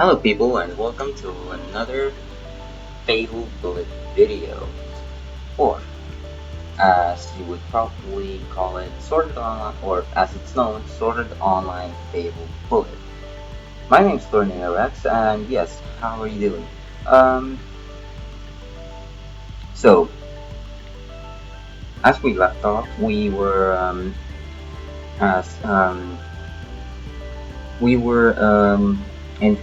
Hello people and welcome to another Fatal Bullet video, or as you would probably call it, sorted on, or as it's known, sorted online Fatal Bullet. My name's Shirley and Clarence, and yes, how are you doing? Um, so as we left off, we were as we were in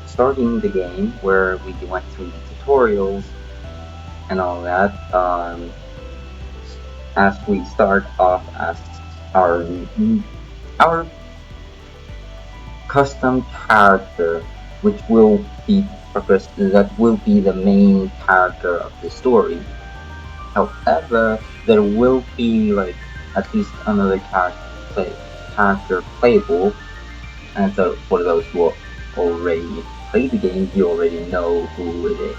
starting the game where we went through the tutorials and all that. As we start off as our our custom character, which will be that will be the main character of the story. However, there will be like at least another character playable, and so for those who already played the game, you already know who it is.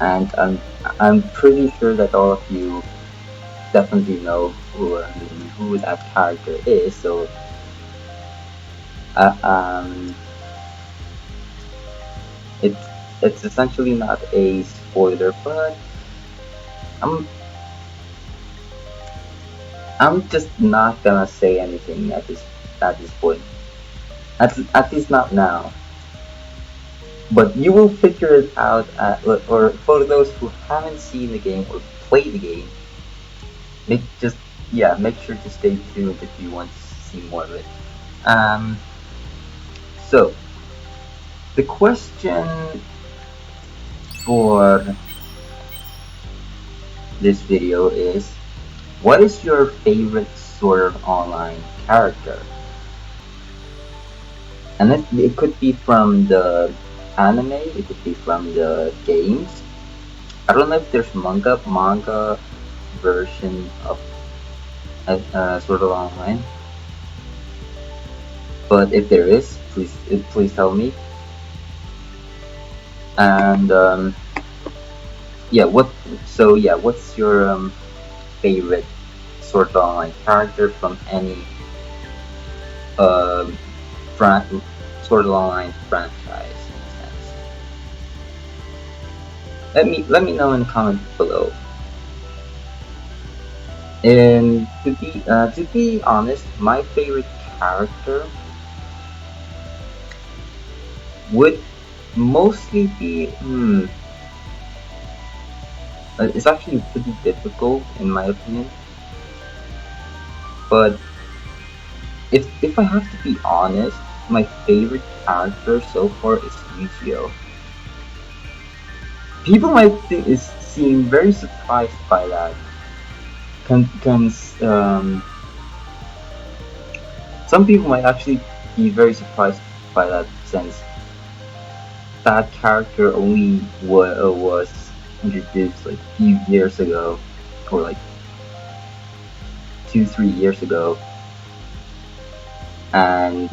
And I'm pretty sure that all of you definitely know who that character is. So uh, um, it's it's essentially not a spoiler, but I'm I'm just not gonna say anything at this point. At least not now. But you will figure it out. Or for those who haven't seen the game or played the game, make just yeah, make sure to stay tuned if you want to see more of it. Um, so the question for this video is, what is your favorite sort of online character? And it could be from the anime, it could be from the games. I don't know if there's manga version of Sword Art Online, but if there is, please tell me. And yeah, what's your favorite Sword Art Online character from any um Sword Art Online franchise in a sense? Let me know in the comments below. And to be honest, my favorite character would mostly be it's actually pretty difficult in my opinion. But if I have to be honest, my favorite character so far is Yu-Gi-Oh! People might seem very surprised by that. Can Some people might actually be very surprised by that, since that character only was introduced like a few years ago, or like 2-3 years ago, and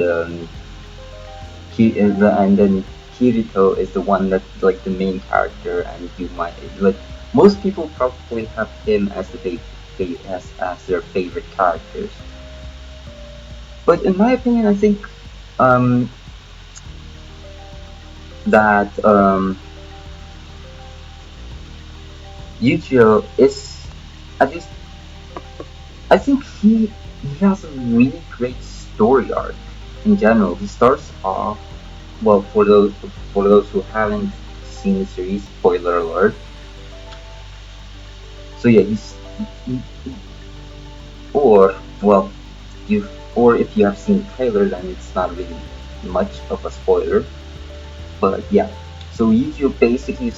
and then Kirito is the one that's like the main character, and you might like most people probably have him as as their favorite characters. But in my opinion, I think um, that Yuichiro is, at least I think he has a really great story arc in general. He starts off well, for those who haven't seen the series, spoiler alert. So yeah, he- or well, you or if you have seen the trailer, then it's not really much of a spoiler. But yeah, so Yu basically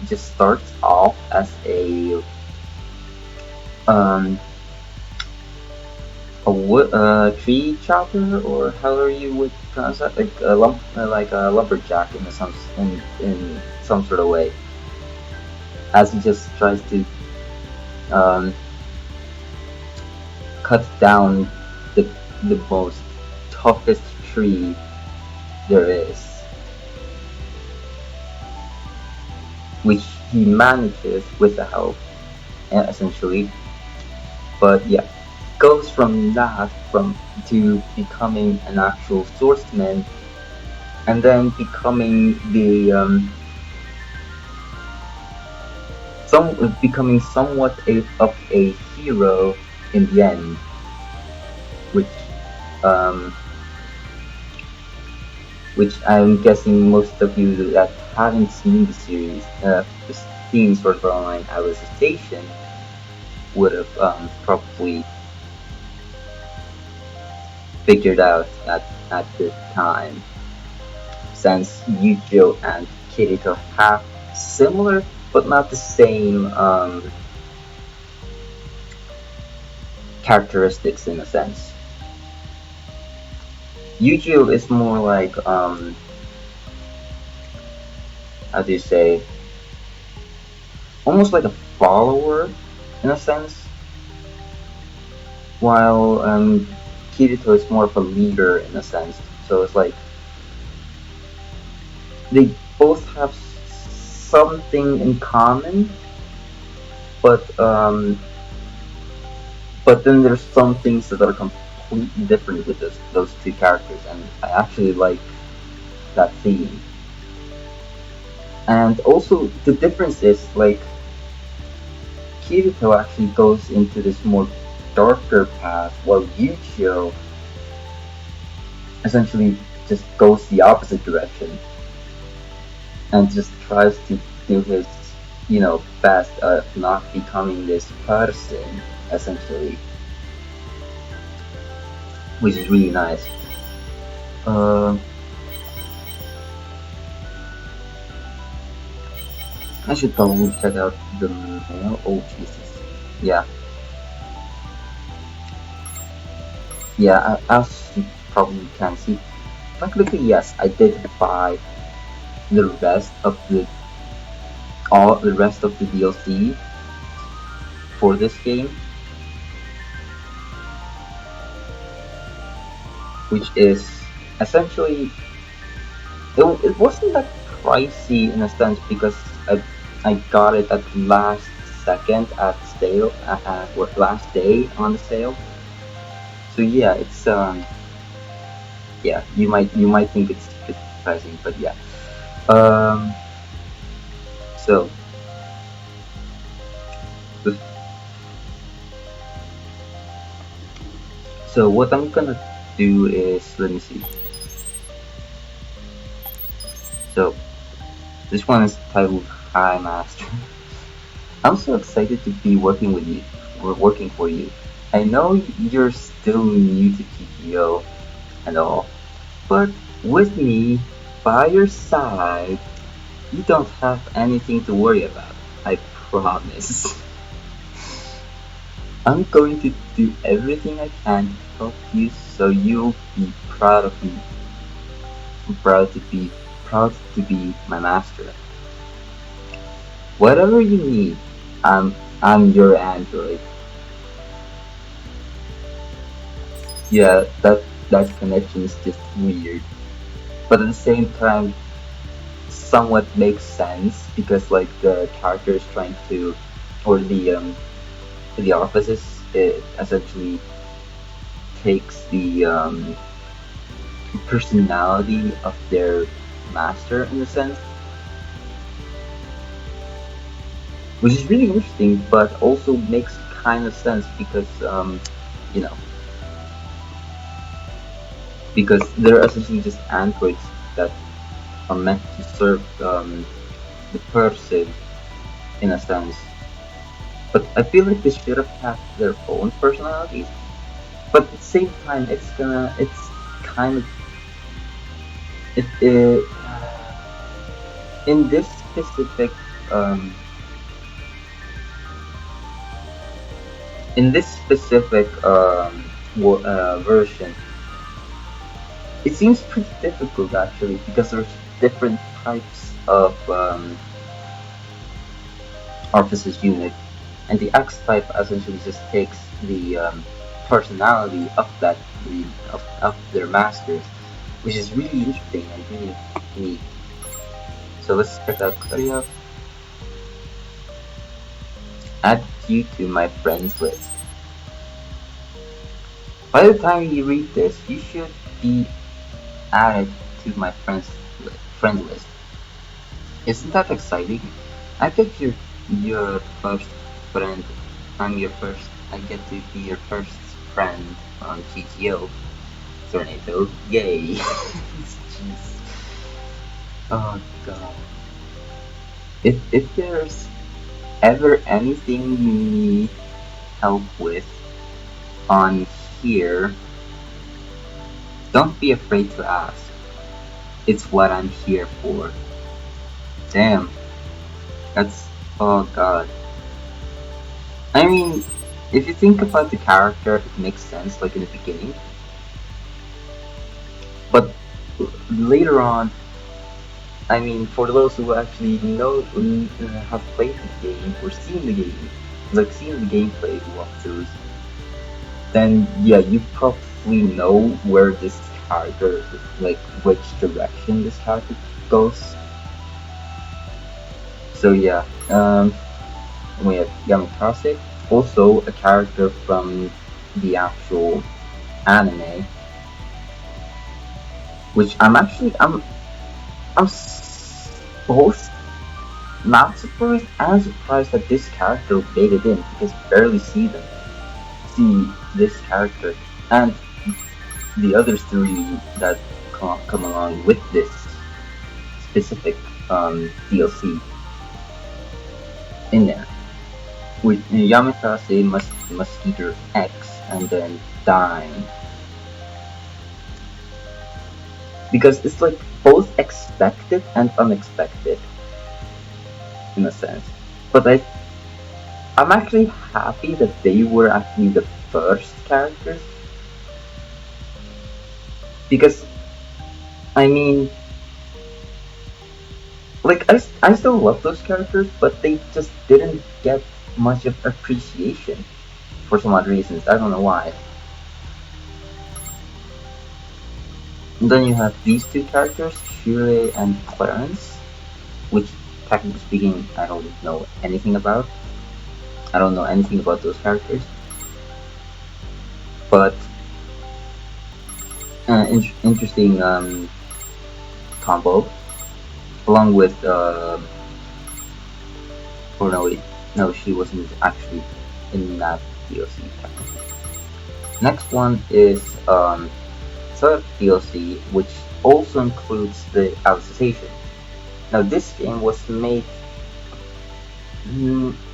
just starts off as um tree chopper, or however you would pronounce that, like a lumberjack in some sort of way, as he just tries to um, cut down the most toughest tree there is, which he manages with the help, essentially. But yeah, goes from that from to becoming an actual swordsman, and then becoming the becoming somewhat of a hero in the end, which um, I'm guessing most of you that haven't seen the series, seen Sword Art Online Alicization, would have probably figured out at the time, since Yujo and Kirito have similar but not the same characteristics in a sense. Yujo is more like how do you say, almost like a follower in a sense, while Kirito is more of a leader in a sense. So it's like they both have something in common, but then there's some things that are completely different with those two characters, and I actually like that theme. And also the difference is like Kirito actually goes into this more darker path, while Yucho essentially just goes the opposite direction and just tries to do his, best of not becoming this person, essentially, which is really nice. Uh, I should probably check out the mail. Oh Jesus, yeah, yeah. As you probably can see, technically yes, I did buy the rest of the rest of the DLC for this game, which is essentially it wasn't that pricey in a sense because I got it at last second at sale last day on the sale. So yeah, it's yeah, you might think it's a bit pricey, but yeah. Um, so so what I'm gonna do is, let me see. So this one is titled Hi Master. I'm so excited to be working with you. We're working for you. I know you're still new to TPO and all, but with me by your side, you don't have anything to worry about. I promise. I'm going to do everything I can to help you so you'll be proud of me. I'm proud to be my master. Whatever you need, I'm your android. Yeah, that connection is just weird. But at the same time somewhat makes sense because like the character is trying to, or the offices, it essentially takes the personality of their master in a sense, which is really interesting, but also makes kind of sense because you know because they're essentially just androids that are meant to serve the person in a sense. But I feel like they should have had their own personalities. But at the same time, it's kind of it in this specific um, version, it seems pretty difficult actually because there's different types of Orpheus unit, and the X type essentially just takes the personality of that of their masters, which is really interesting and really neat. So let's check out Korea. Add you to my friends list. By the time you read this, you should be added to my friend list. Isn't that exciting? I get your first friend. I get to be your first friend on GTO. Tornado. Yay! Jeez. Oh god. If there's ever anything you need help with on here, don't be afraid to ask. It's what I'm here for. Damn. That's oh god. I mean, if you think about the character, it makes sense, like in the beginning. But later on, I mean, for those who actually know, have played the game or seen the game, like seen the gameplay walkthroughs, then yeah, you probably know where this character, like which direction this character goes. So yeah, we have Yamakase, also a character from the actual anime, which I'm both not surprised and surprised that this character made it in because barely see this character and the other three that come along with this specific DLC in there. With Yamatase, Musketeer X, and then Dime. Because it's like both expected and unexpected in a sense. But I'm actually happy that they were actually the first characters. Because, I mean, like, I still love those characters, but they just didn't get much of appreciation for some odd reasons. I don't know why. And then you have these two characters, Shirley and Clarence, which, technically speaking, I don't know anything about. I don't know anything about those characters. But, interesting combo. Along with, or no, wait, no, she wasn't actually in that DLC technically. Next one is third DLC, which also includes the Alicization. Now this game was made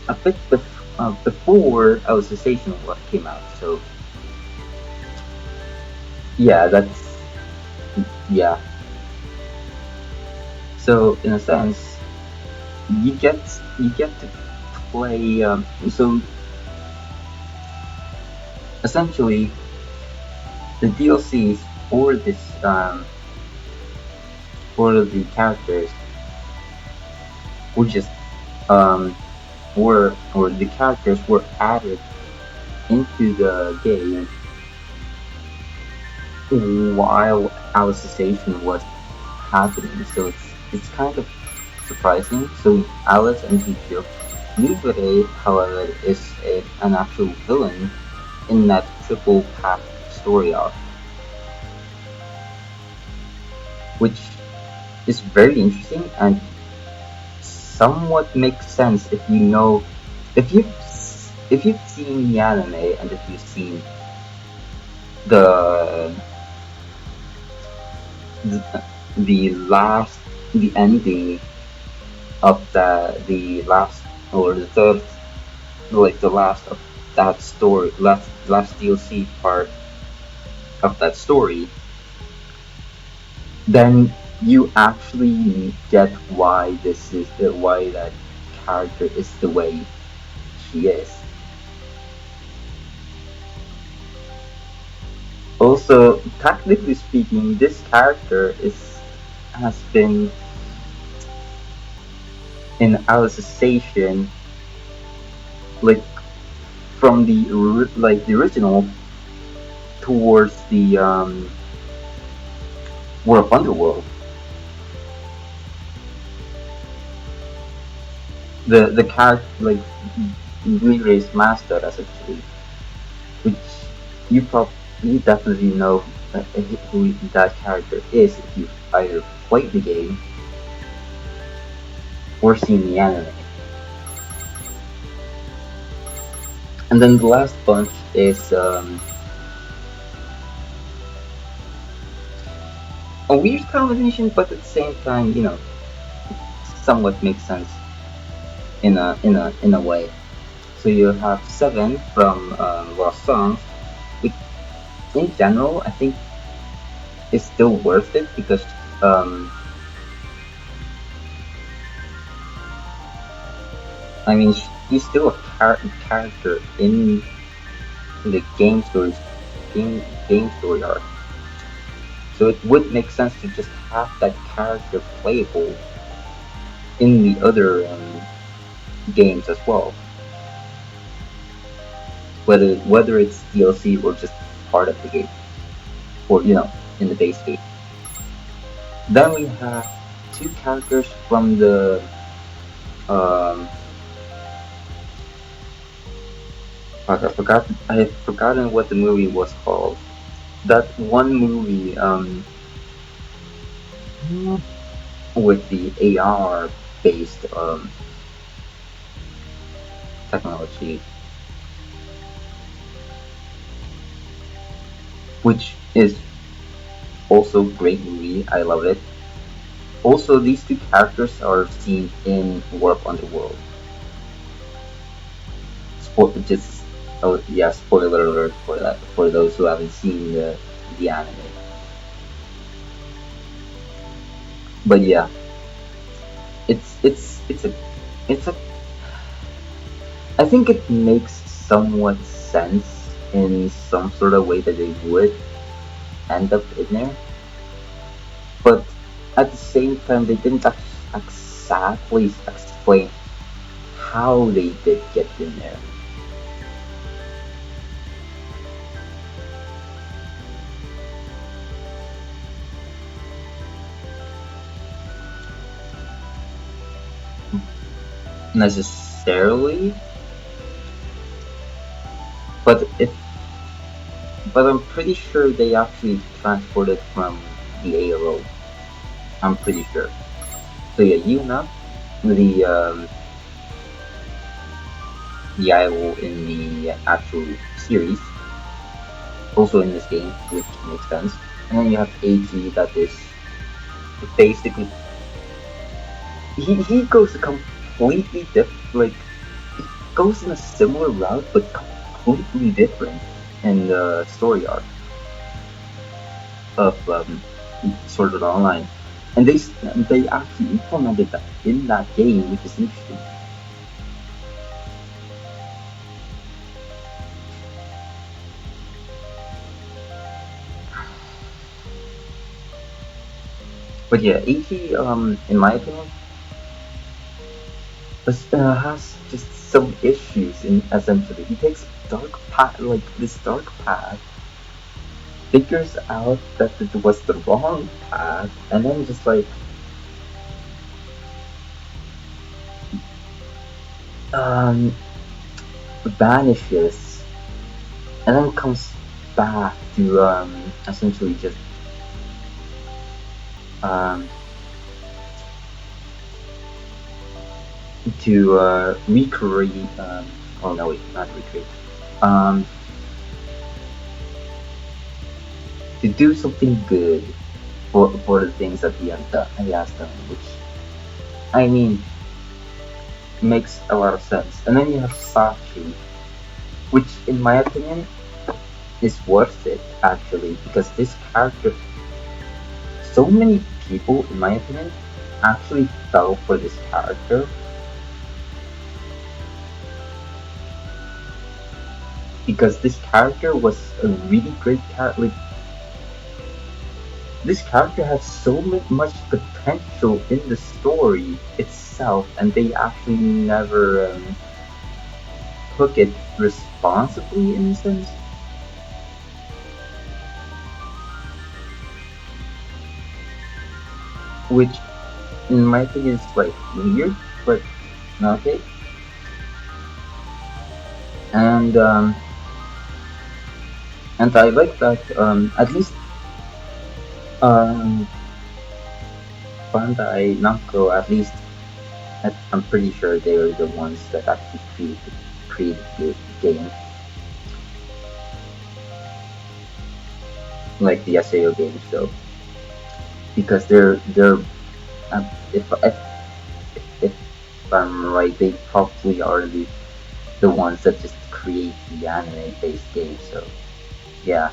a bit before Alicization came out, so yeah, yeah. So in a sense, you get to play. So essentially, the DLCs for this for the characters were just were or the characters were added into the game while Alicization was happening. So it's kind of surprising. So Alice and Ezekiel, Nubere, however, is an actual villain in that triple path story arc, which is very interesting and somewhat makes sense if you know if you've seen the anime and if you've seen the the ending of the last or the third, like the last of that story, last DLC part of that story, then you actually get why why that character is the way she is. Also, technically speaking, this character has been in Alicization, like from the original towards the War of Underworld. The character like Blu-ray's master essentially, which you you definitely know who that character is if you either played the game or seen the anime. And then the last bunch is a weird combination, but at the same time, somewhat makes sense in a way. So you have seven from Lost Songs, which in general I think is still worth it because um, I mean she's still a character in the game story arc. So it would make sense to just have that character playable in the other games as well, whether it's DLC or just part of the game, or in the base game. Then we have two characters from the um, fuck, I have forgotten what the movie was called. That one movie with the AR based technology, which is also a great movie. I love it. Also, these two characters are seen in Warp Underworld. Just oh yeah, spoiler alert for that for those who haven't seen the anime. But yeah, it's a it's a I think it makes somewhat sense in some sort of way that they would end up in there, but at the same time they didn't exactly explain how they did get in there. Necessarily, but if but I'm pretty sure they actually transported from the ALO. I'm pretty sure. So yeah, Yuna, the the IO in the actual series, also in this game, which makes sense. And then you have AG that is basically he goes a completely different, like it goes in a similar route but completely different in the story arc of Sword Art Online, and they actually implemented that in that game, which is interesting. But yeah, AG in my opinion has just some issues in essentially. He takes dark path like this dark path, figures out that it was the wrong path, and then just like um vanishes and then comes back to essentially just um to recreate oh no wait, not recreate, um to do something good for the things that he has done, which I mean makes a lot of sense. And then you have Sachi, which in my opinion is worth it actually, because this character, so many people in my opinion actually fell for this character because this character was a really great character. Like, this character has so much potential in the story itself, and they actually never took it responsibly in a sense, which in my opinion is like weird, but okay. And And I like that at least um, Bandai Namco, at least I'm pretty sure they are the ones that actually created the game, like the SAO games, though, because they're if I'm right, they probably are the ones that just create the anime-based games. So yeah,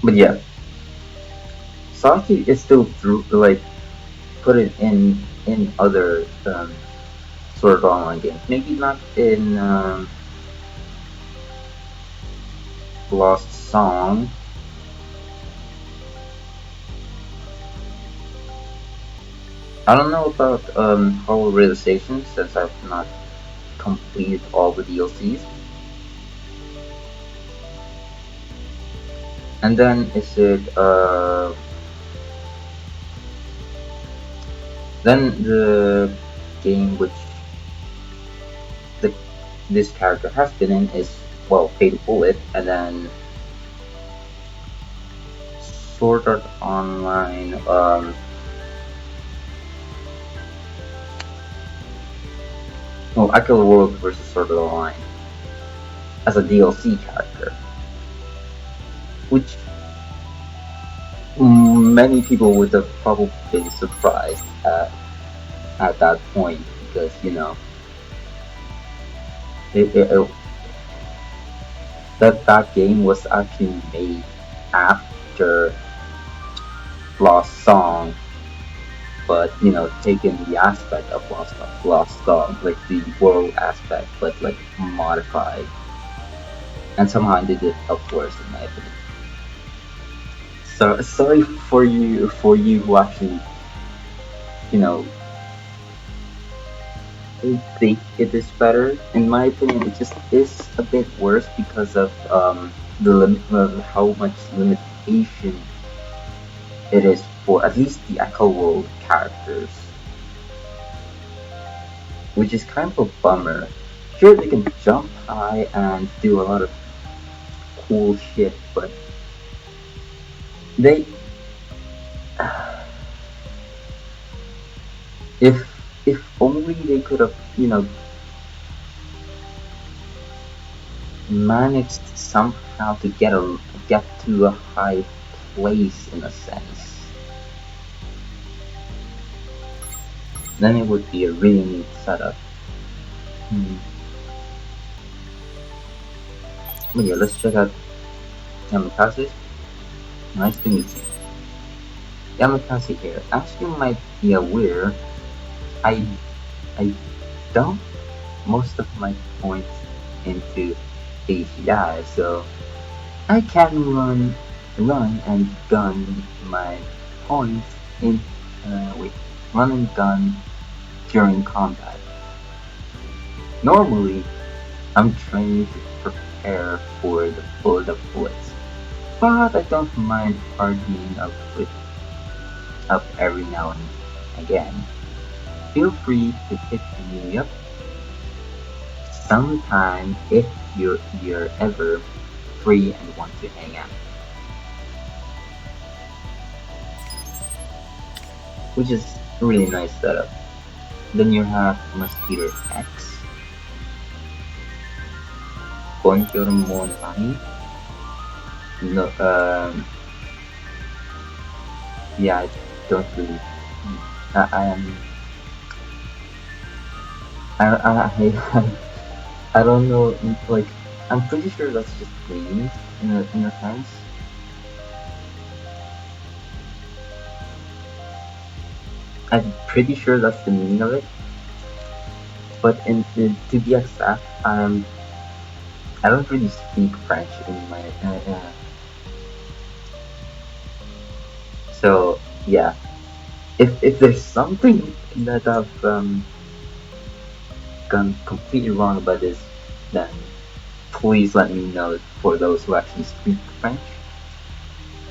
but yeah, Saki is still through like put it in other sort of online games. Maybe not in Lost Song. I don't know about Hollow Realization since I've not completed all the DLCs. And then is it then the game which the this character has been in is well Pay to Bullet, and then Sword Art Online. No, Echo World versus Sword Art Online as a DLC character, which many people would have probably been surprised at that point because it that game was actually made after Lost Song, but taking the aspect of Lost Song, like the world aspect, but like modified, and somehow did it up worse in my opinion. So sorry for you who actually you know think it is better. In my opinion, it just is a bit worse because of how much limitation it is for at least the Echo World characters, which is kind of a bummer. Sure, they can jump high and do a lot of cool shit, but they, if only they could have, managed somehow to get to a high place in a sense, then it would be a really neat setup. Hmm. But yeah, let's check out Yamakasi. Nice to meet you. Yamakasi here. As you might be aware, I I dump most of my points into AGI, so I can run and gun my points in wait, run and gun during combat. Normally, I'm trained to prepare for the bullet of bullets, but I don't mind partying up every now and again. Feel free to hit me up sometime if you're ever free and want to hang out, which is a really nice setup. Then you have Mosquito X, Bonjour Mon Ami. No, yeah, I don't really. I am. I don't know. Like, I'm pretty sure that's just green in a sense. I'm pretty sure that's the meaning of it. But to be exact, I don't really speak French in my so yeah. If there's something that I've gone completely wrong about this, then please let me know for those who actually speak French.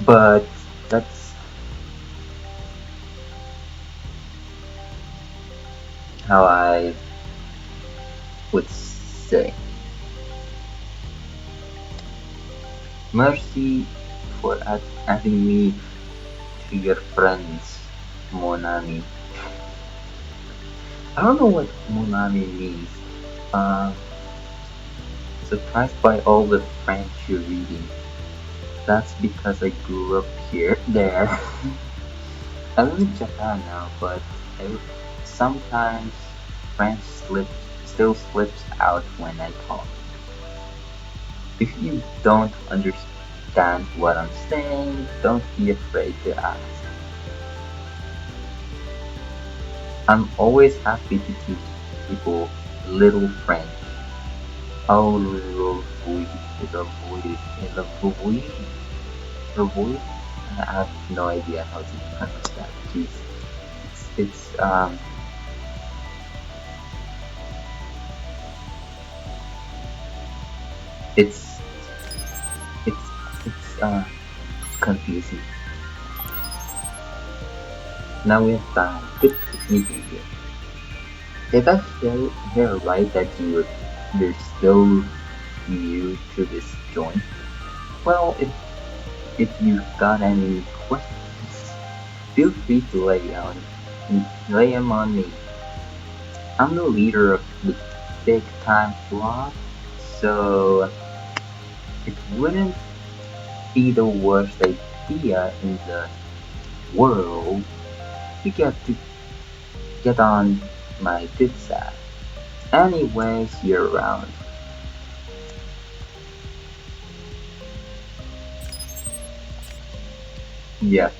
But that's how I would say. Mercy for adding me to your friends, Monami. I don't know what Monami means. Uh, Surprised by all the French you're reading. That's because I grew up here, there. I live in Japan now, but sometimes French still slips out when I talk. If you don't understand what I'm saying, don't be afraid to ask. I'm always happy to teach people little French. Oh, Revoid? I have no idea how to pronounce that. Jeez. It's it's it's it's confusing. Now we have time. Good meeting you. Did I hear right that you're still new to this joint? Well, if you've got any questions, feel free to lay them on me. I'm the leader of the big time flock, so it wouldn't be the worst idea in the world to get on my good side. Anyways, you're around. Yeah.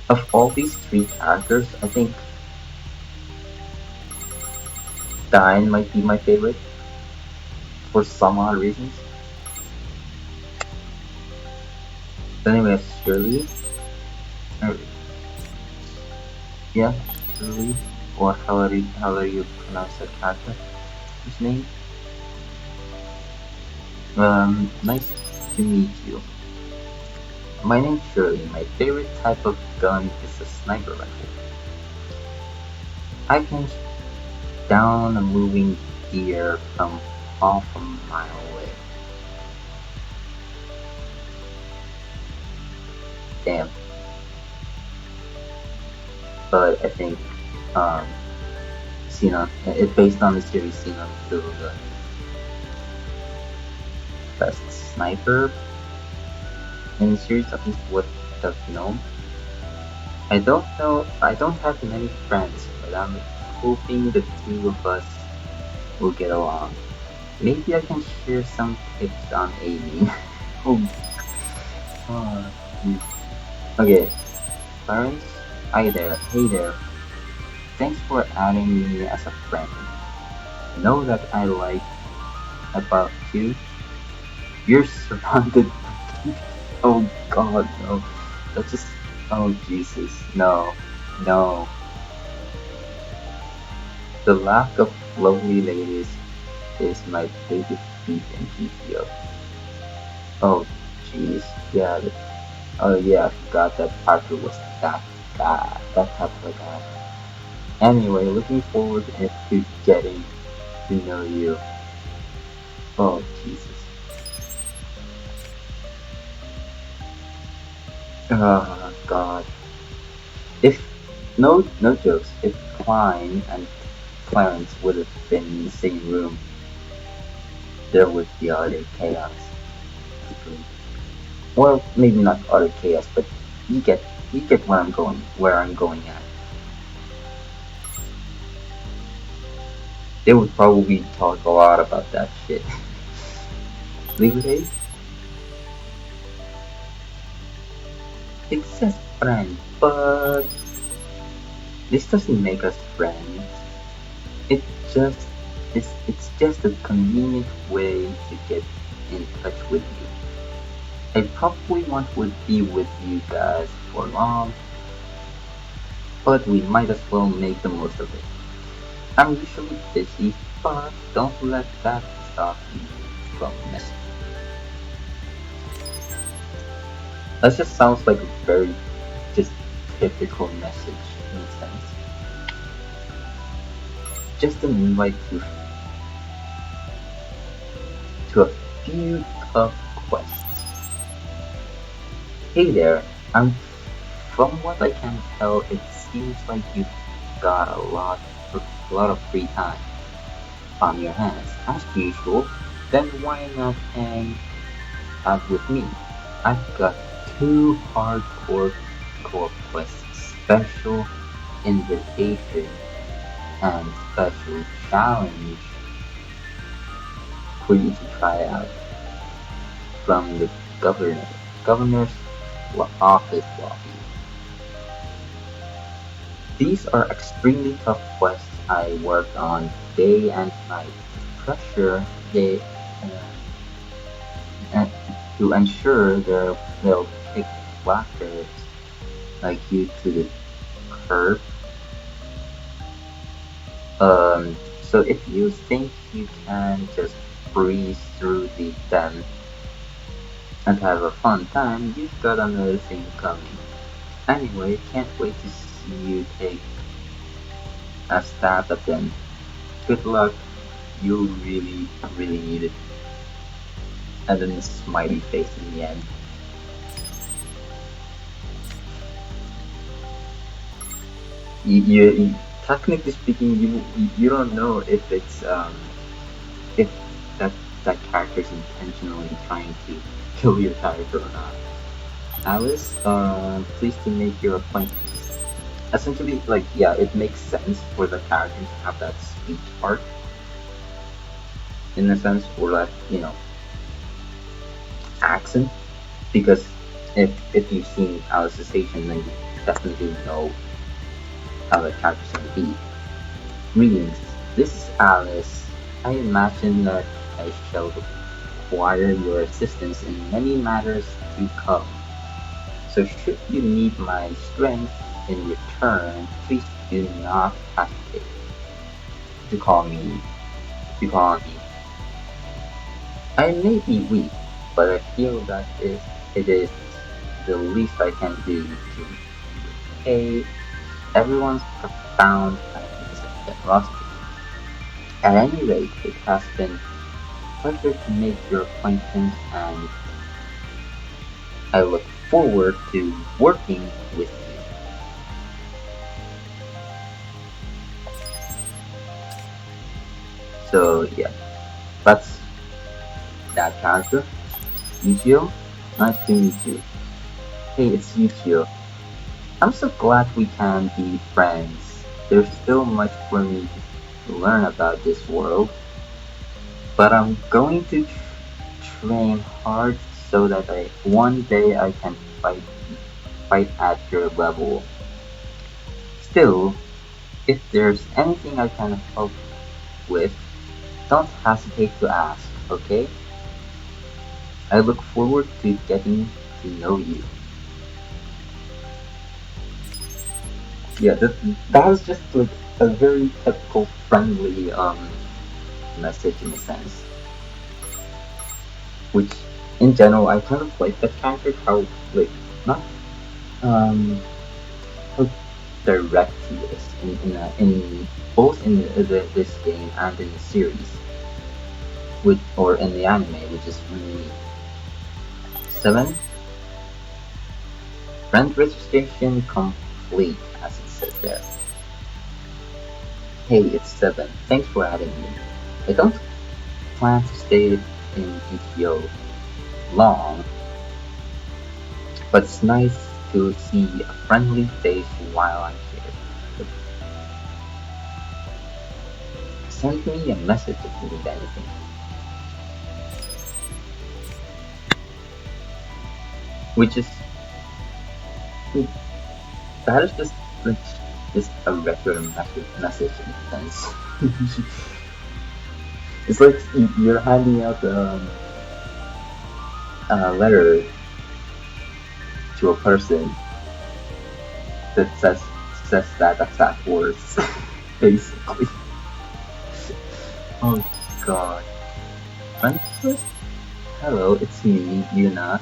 Of all these three characters, I think Dine might be my favorite for some odd reasons. Then we have Shirley. Uh, yeah, Shirley. Or however you pronounce that character. His name. Nice to meet you. My name's Shirley. My favorite type of gun is a sniper rifle. I can shoot down a moving deer from half a mile away. Damn. But I think um, Xenon, it's based on the series Xenon, still the best sniper in the series, at least what I've known. I don't have many friends, but I'm hoping the two of us will get along. Maybe I can share some tips on aiming. oh, oh, geez. Okay, Clarence, hi there, hey there. Thanks for adding me as a friend. Know that I like about you? You're surrounded by oh god, no. That's just oh Jesus. No. No. The lack of lovely ladies is my biggest beef in GTO. Oh jeez. Yeah. Oh yeah, I forgot that Parker was that guy. That type of guy. Anyway, looking forward to getting to know you. Oh Jesus. Oh god. If no jokes, if Klein and Clarence would have been in the same room, there would be utter chaos. Well, maybe not utter chaos, but you get where I'm going at. They would probably talk a lot about that shit. Leave it. It says friend, but this doesn't make us friends. It just it's just a convenient way to get in touch with you. I probably won't would be with you guys for long, but we might as well make the most of it. I'm usually busy, but don't let that stop you from messaging. That just sounds like a very just typical message in a sense. Just an invite to to a few tough quests. Hey there, from what I can tell, it seems like you've got a lot of free time on your hands, as usual. Then why not hang out with me? I've got two hardcore core quests, special invitation and special challenge for you to try out from the governor's office lobby. These are extremely tough quests I worked on day and night. Pressure they and to ensure they'll kick whackers like you to the curb. So if you think you can just breeze through them and have a fun time, you've got another thing coming. Anyway, can't wait to see you take a stab at them. Good luck. You'll really need it. And then the smiley face in the end. Technically speaking, you don't know if that that character is intentionally trying to kill your character or not. Alice, pleased to make your acquaintance. Essentially, like, yeah, it makes sense for the character to have that speech arc, in a sense, or that, accent, because if you've seen Alice's station, then you definitely know how the character's gonna be. Greetings, this is Alice. I imagine that I shall require your assistance in many matters to come. So should you need my strength in return, please do not hesitate to call me. I may be weak, but I feel that it is the least I can do to repay everyone's profound kindness and generosity. At any rate, it has been a pleasure to make your acquaintance, and I look forward to working with you. So yeah, that's that character. Yuchio, nice to meet you. Hey, it's Yuchio. I'm so glad we can be friends. There's still much for me to learn about this world, but I'm going to train hard so that one day I can fight at your level. Still, if there's anything I can help with, don't hesitate to ask, okay? I look forward to getting to know you. Yeah, that was just like a very typical friendly message in a sense. Which in general I kind of like that character, how like not how direct he is in both in this game and in the series, or in the anime, which is really 7. Friend registration complete, as it says there. Hey, it's 7. Thanks for adding me. I don't plan to stay in GTO long, but it's nice to see a friendly face while I'm here. Send me a message if you need anything. Which is that is just a regular message in a sense. It's like you're handing out a letter to a person that says that exact words, basically. Oh god. Friend first? Hello, it's me, Yuna.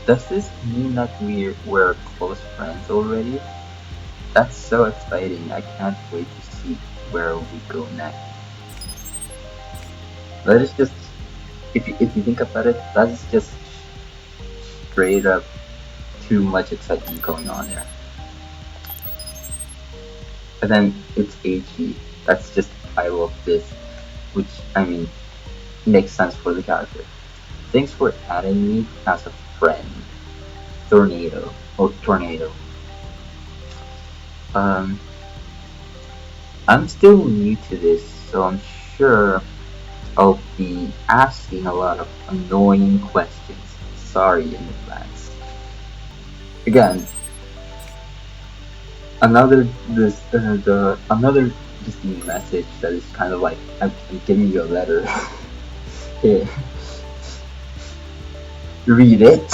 Does this mean that we're close friends already? That's so exciting. I can't wait to see where we go next. Let us just if you think about it, that's just straight up too much excitement going on there. And then it's HE. That's just the title of this, which I mean makes sense for the character. Thanks for adding me as a friend. Tornado. Oh, tornado. Um, I'm still new to this, so I'm sure I'll be asking a lot of annoying questions. Sorry in advance. Again, another another just message that is kind of like I'm giving you a letter. Here, read it.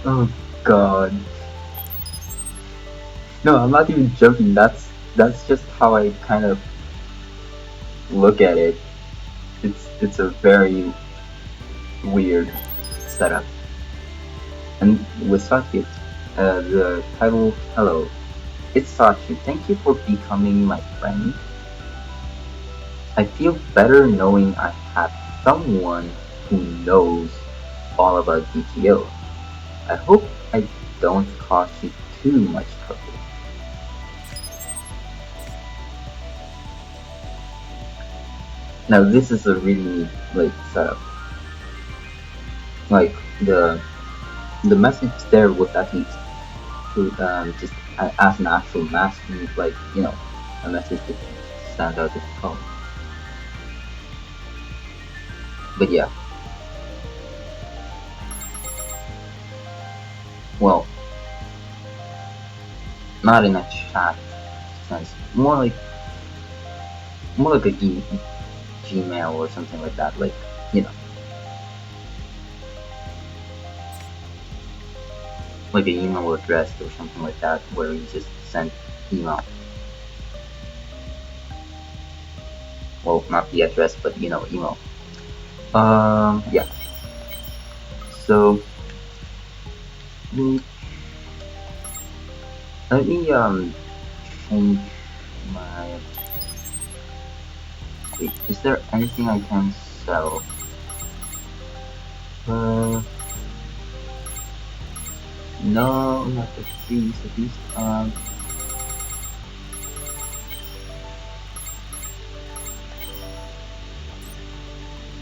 Oh God. No, I'm not even joking. That's just how I kind of look at it. It's a very weird setup. And with Sachi, the title "Hello," it's Sachi. Thank you for becoming my friend. I feel better knowing I have someone who knows all about DTO. I hope I don't cause you too much trouble. Now this is a really neat like setup. Like the message there was at least to just as an actual message, like a message that stands out to the phone. But yeah, well, not in a chat sense, more like a Gmail or something like that. Like you know, like an email address or something like that, where you just send email. Well, not the address, but email. Yeah. So mm, let me change my. Wait, is there anything I can sell? Uh, no, not the these. These.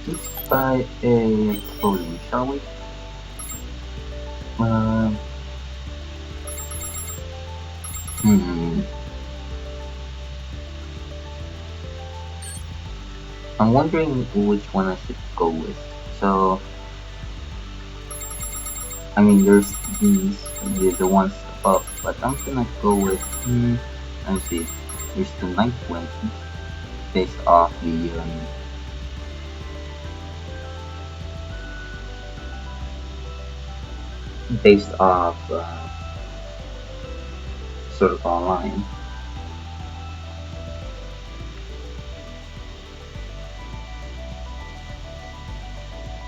Let's buy a clothing, shall we? Uh, hmm. I'm wondering which one I should go with. So, I mean, there's these, the ones above, but I'm gonna go with. Let me see. There's the Night Wind, based off sort of online.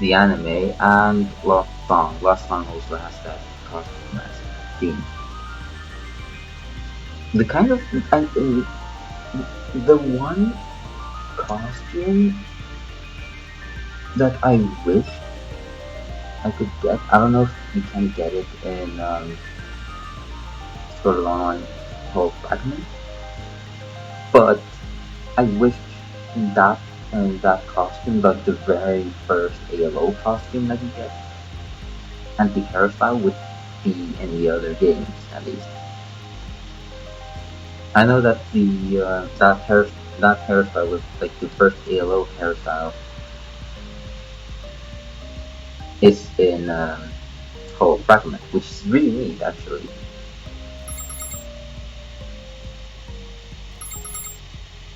The anime and Lost Song. Lost Song also has that costume as theme. The kind of the one costume that I wish I could get. I don't know if you can get it in sort of online whole fragment, but I wish that that costume, like the very first ALO costume that you get, and the hairstyle would be in the other games at least. I know that the that hairstyle was like the first ALO hairstyle is in whole fragment, which is really neat actually.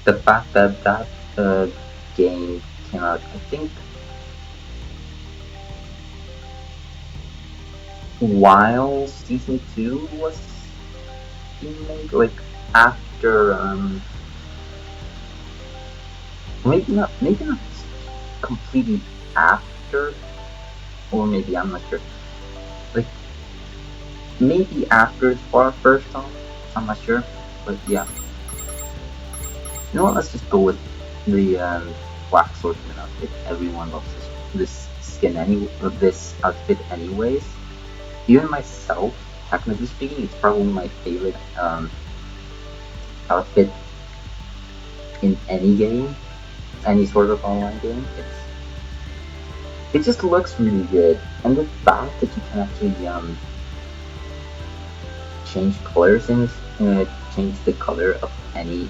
The fact that that game came out, I think, while season 2 was being made, like after maybe not completely after, or maybe I'm not sure, like maybe after it's far first off, I'm not sure, but yeah. You know what, let's just go with the black swordsman outfit. Everyone loves this skin this outfit anyways. Even myself, technically speaking, it's probably my favorite outfit in any game, any sort of online game. It just looks really good, and the fact that you can actually change colors in change the color of any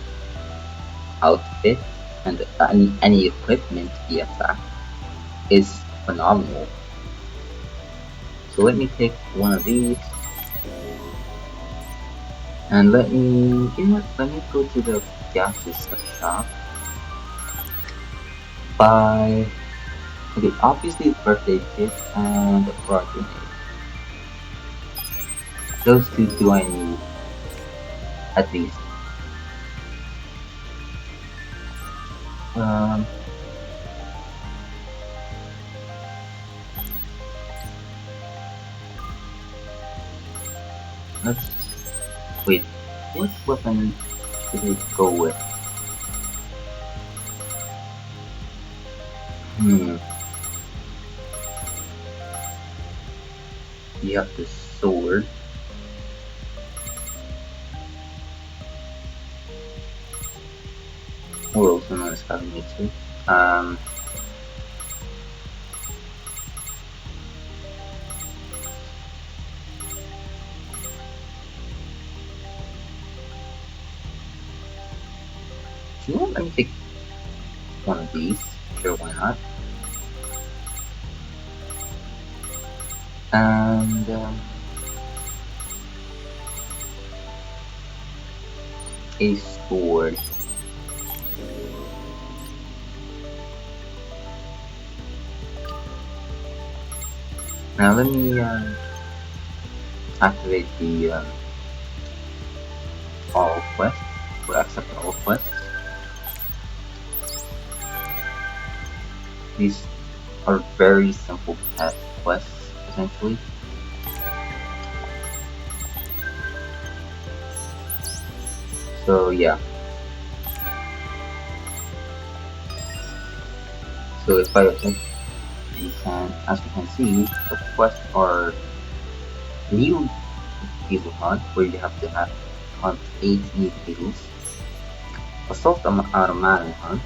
outfit and any equipment via that is phenomenal. So let me pick one of these, and let me, let me go to the gaseous shop. Buy, okay, obviously the birthday kit and the frog grenade. Those two do I need, at least. Um, let's, wait, what weapon should I go with? You have the sword. Or also known as Kagemitsu. You know what, let me take one of these. Sure, why not? And a sword. Now let me activate the all quests, or accept all quests. These are very simple task quests, essentially. So yeah. So if you can, as you can see, the quests are new beetle hunt, where you have to hunt 8 new beetles. Assault automaton hunt,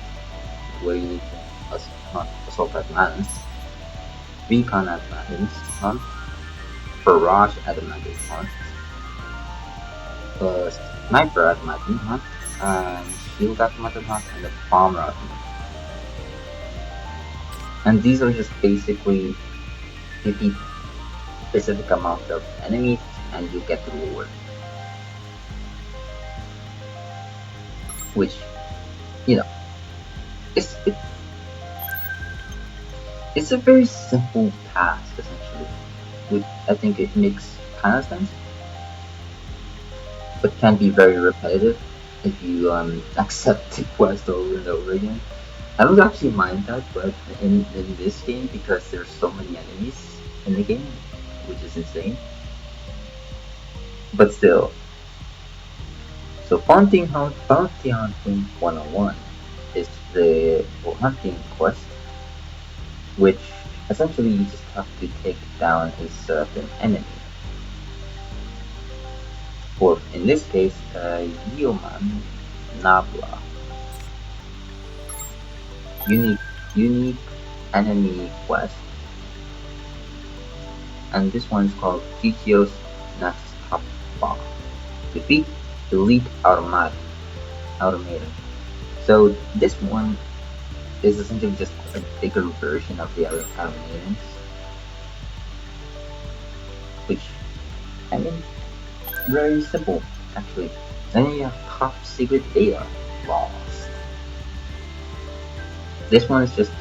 where you need to hunt assault automatons. Recon automatons hunt. Barrage automaton hunt. Sniper automaton hunt. And shield automaton hunt, and the bomber automaton. And these are just basically defeat specific amount of enemies and you get the reward. Which, you know, it's a very simple task essentially. Which I think it makes kind of sense, but can be very repetitive if you accept the quest over and over again. I don't actually mind that, but in this game, because there's so many enemies in the game, which is insane. But still. So bounty hunting 101 is the hunting quest, which essentially you just have to take down a certain enemy. Or in this case, Yeoman Nabla. Unique enemy quest. And this one is called Kikios Natapa. Defeat Elite Automaton. So this one is essentially just a bigger version of the other automatons. Which, I mean, very simple, actually. Then you have top secret data lost. This one is just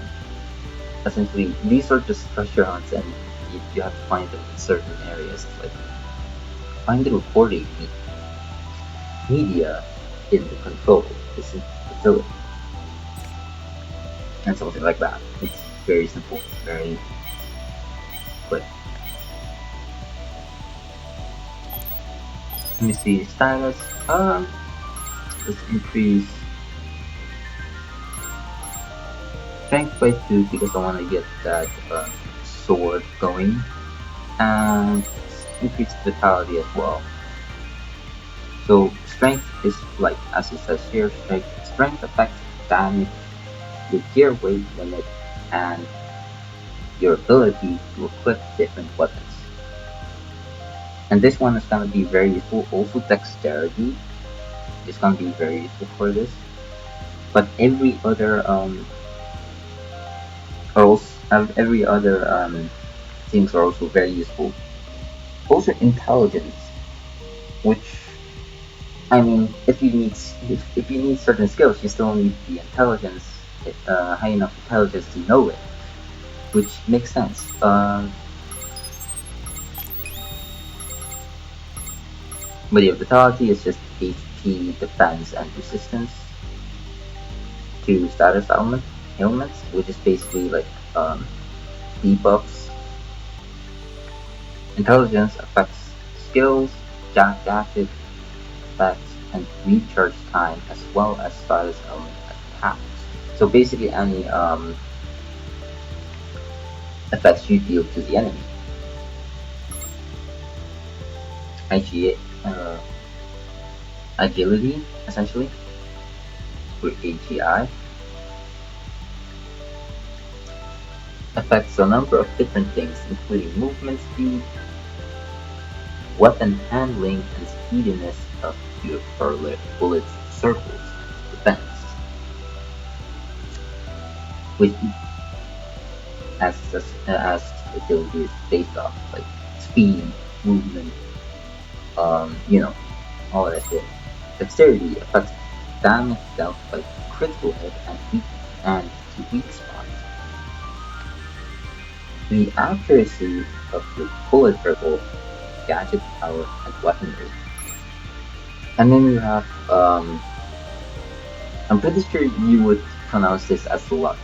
essentially, these are just treasure hunts, and you have to find them in certain areas. Like find the recording media in the control facility, and something like that. It's very simple, very quick. Let me see status. Let's increase strength by 2 because I want to get that sword going, and increase vitality as well. So strength is like, as it says here, strength affects damage with your weight limit and your ability to equip different weapons. And this one is going to be very useful. Also, dexterity is going to be very useful for this. But every other things are also very useful. Also, intelligence, which, I mean, if you need certain skills, you still need the intelligence, high enough intelligence to know it, which makes sense. But yeah, vitality is just HP, defense, and resistance to status ailments, which is basically like debuffs. Intelligence affects skills, gadget effects, and recharge time, as well as status element attacks. So basically, any effects you deal to the enemy. Uh, agility, essentially, or AGI, affects a number of different things, including movement speed, weapon handling, and speediness of your bullet circles and defense, which as agility is based off like speed, movement, you know, all that shit. Dexterity affects damage dealt by critical hit and to weak spots. The accuracy of your bullet circle, gadget power, and weaponry. And then you have, I'm pretty sure you would pronounce this as luck.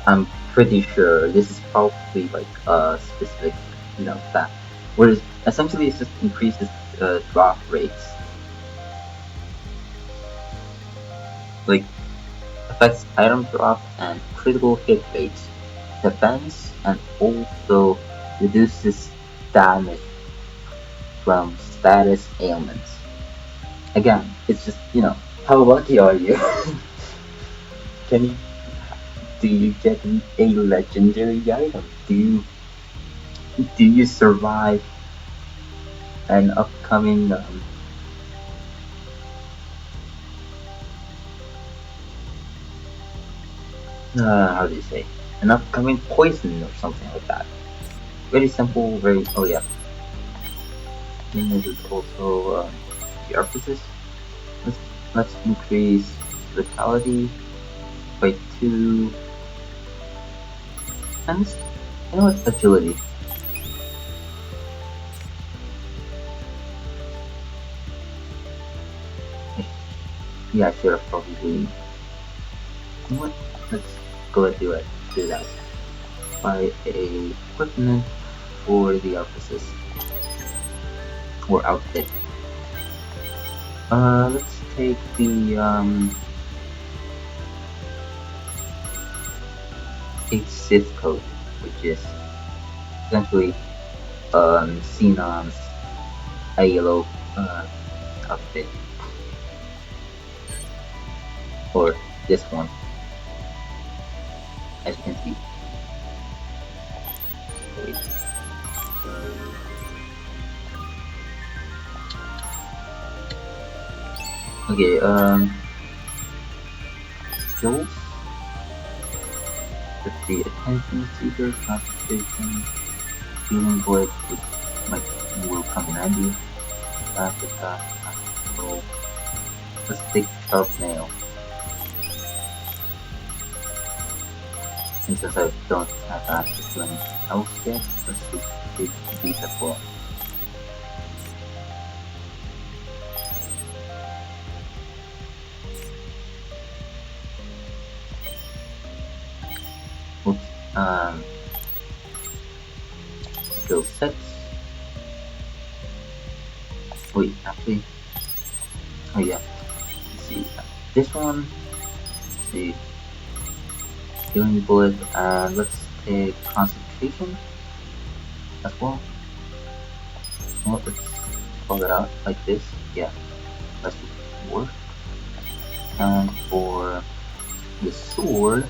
I'm pretty sure this is probably like a specific, fact. Whereas essentially it just increases drop rates. Like, affects item drop and critical hit rates, defense, and also reduces damage from status ailments. Again, it's just, how lucky are you? Can you do you get a legendary item? Do you survive an upcoming how do you say, an upcoming poison or something like that? Very simple, very, oh yeah. Then this is also the emphasis. Let's increase vitality by 2, and you know what, agility. Yeah, I should have probably. You know what? Let's go ahead and do that. Buy a equipment for the emphasis or outfit. Let's take the 8 Sith coat, which is essentially Xenon's a yellow outfit, or this one, as you can see. Wait. Okay, skills. Let's see, attention seeker, concentration, healing void, which will come in handy. Fast attack, fast control. Let's take sharp nail. And since I don't have access to anything else yet, let's just take these as well. Oops. Skill sets. Wait, actually. Oh yeah. Let's see. This one see. Healing bullet, and let's take concentration as well. Well, let's pull it out like this. Yeah, let's do 4. And for the sword,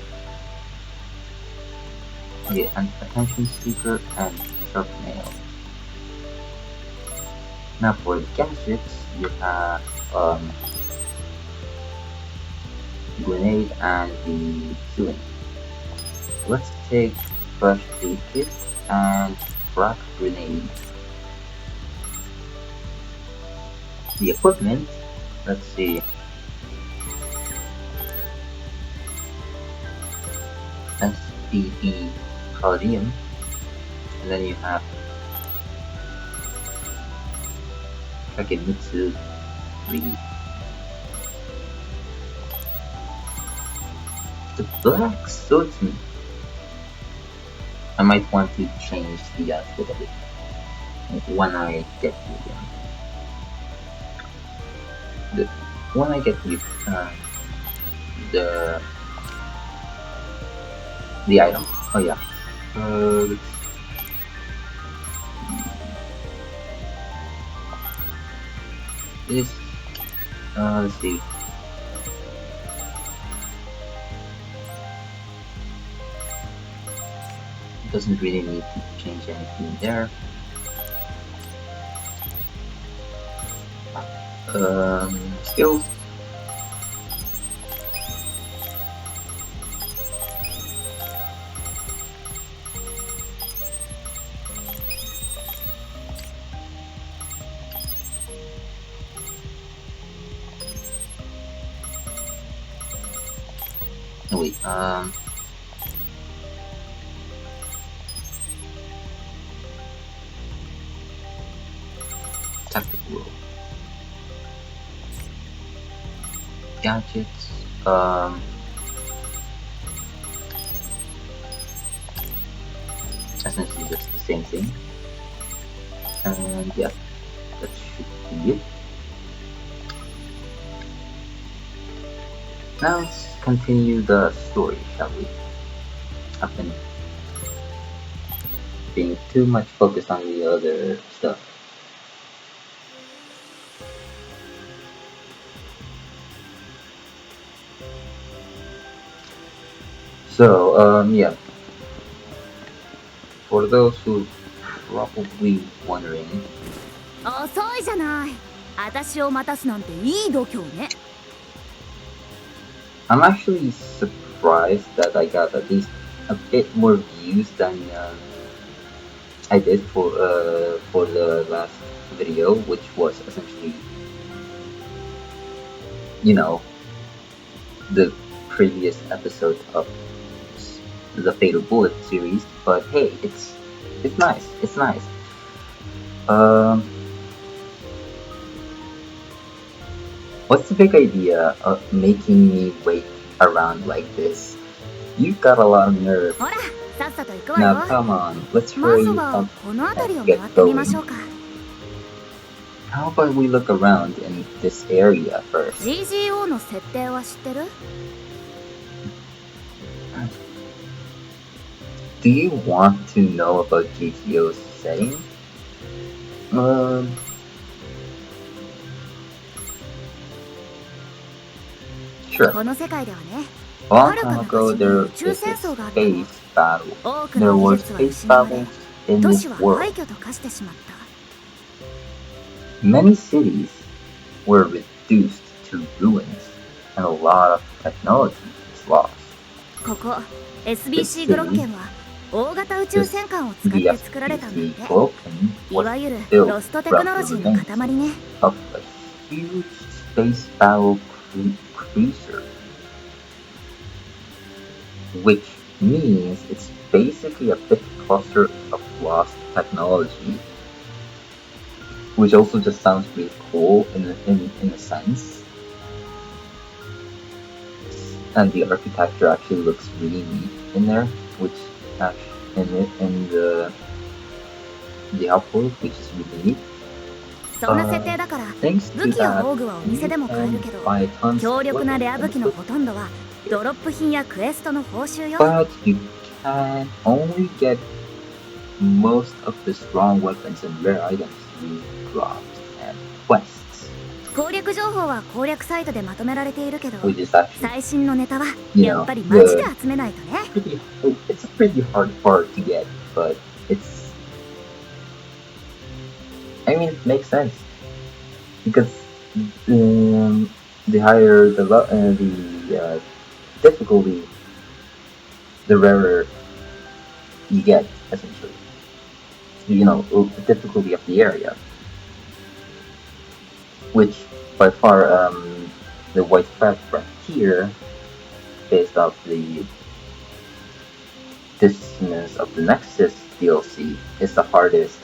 okay, an attention seeker and sharp nail. Now for the gadgets, you have grenade and the healing. Let's take fresh aid kit and frag grenade. The equipment, let's see. SPE Palladium, and then you have Kagemitsu 3. The Black Swordsman. I might want to change the outfit of it when I get when I get the item. Oh yeah. This. Let's see. Doesn't really need to change anything there. Skills. Oh wait, tactical role. Gadgets, essentially just the same thing. And yeah, that should be it. Now let's continue the story, shall we? I've been being too much focused on the other stuff. So, yeah. For those who probably wondering, 遅いじゃない。私を待たすなんていい度胸ね。I'm actually surprised that I got at least a bit more views than I did for the last video, which was essentially, you know, the previous episode of the Fatal Bullet series. But hey, it's nice. It's nice. What's the big idea of making me wait around like this? You've got a lot of nerve. Now come on, let's hurry up and get going. How about we look around in this area first? Do you want to know about GTO's setting? Sure. A long time ago, there was a space battle. There were space battles in this world. Many cities were reduced to ruins, and a lot of technology was lost. This city, the SPC Vulcan, was built from the remains of a huge space battle cruiser, which means it's basically a big cluster of lost technology, which also just sounds really cool in a sense. And the architecture actually looks really neat in there, which actually in the output, which is really neat. Thanks to that, you can buy tons of weapons ドロップ品やクエストの報酬よ。 But you can only get most of the strong weapons and rare items you dropped and quests. 攻略情報は攻略サイトでまとめられているけど、 Which is actually, 最新のネタは you や know, っぱり街で集めないとね。 it's a pretty hard part to get, but I mean, it makes sense. Because the higher the difficulty, the rarer you get, essentially. You know, the difficulty of the area. Which, by far, the White Frontier, based off the distance of the Nexus DLC, is the hardest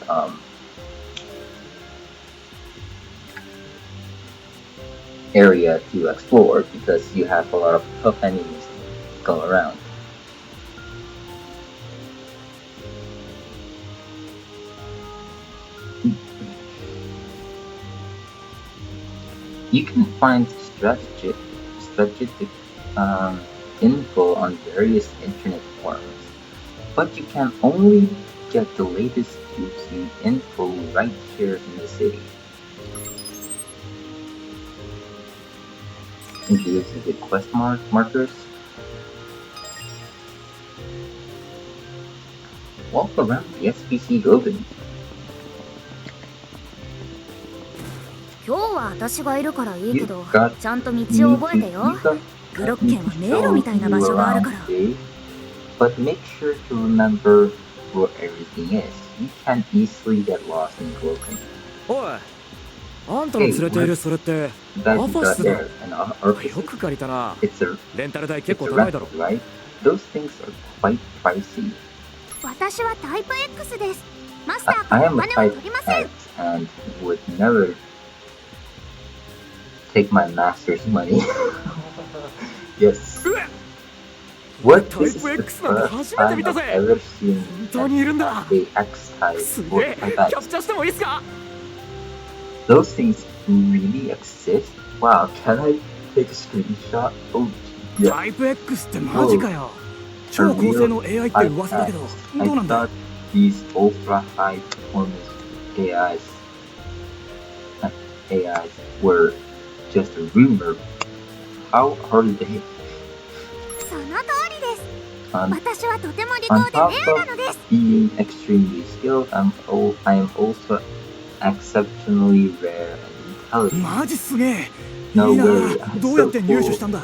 area to explore because you have a lot of tough enemies go around. You can find strategic info on various internet forums, but you can only get the latest juicy info right here in the city. Introduces the quest markers. Walk around the SPC building. 今日は私がいるからいいけど、 You've got ちゃんと道を覚えてよ。 グロッケンは迷路みたいな場所があるから。 But make sure to remember where everything is. You can easily get lost in Gloken. おい、あんたの連れているそれってアファスだ。よく借りたな。レンタル代結構高いだろ。 Right? Those things are quite pricey. 私はタイプ X です。マスターか I らお am a 金は type 取りません。 X and would never take my master's money. Yes. What? This is the first time I've ever seen 本当にいるんだ。 a X type す or げえ、 type キャ X. プチャーしてもいいっすか？ Those things really exist? Wow, can I take a screenshot? Oh, yeah. タイプ X ってマジかよ。超高性能 AI って噂だけど、どうなんだ？ I thought these ultra high performance AIs were just a rumor. How are they? その通りです。 On 私はとても利口で top レアな of のです。 being extremely skilled, I am also exceptionally rare and intelligent. マジすげえ。いい No な。 way. どうやって入手したんだ？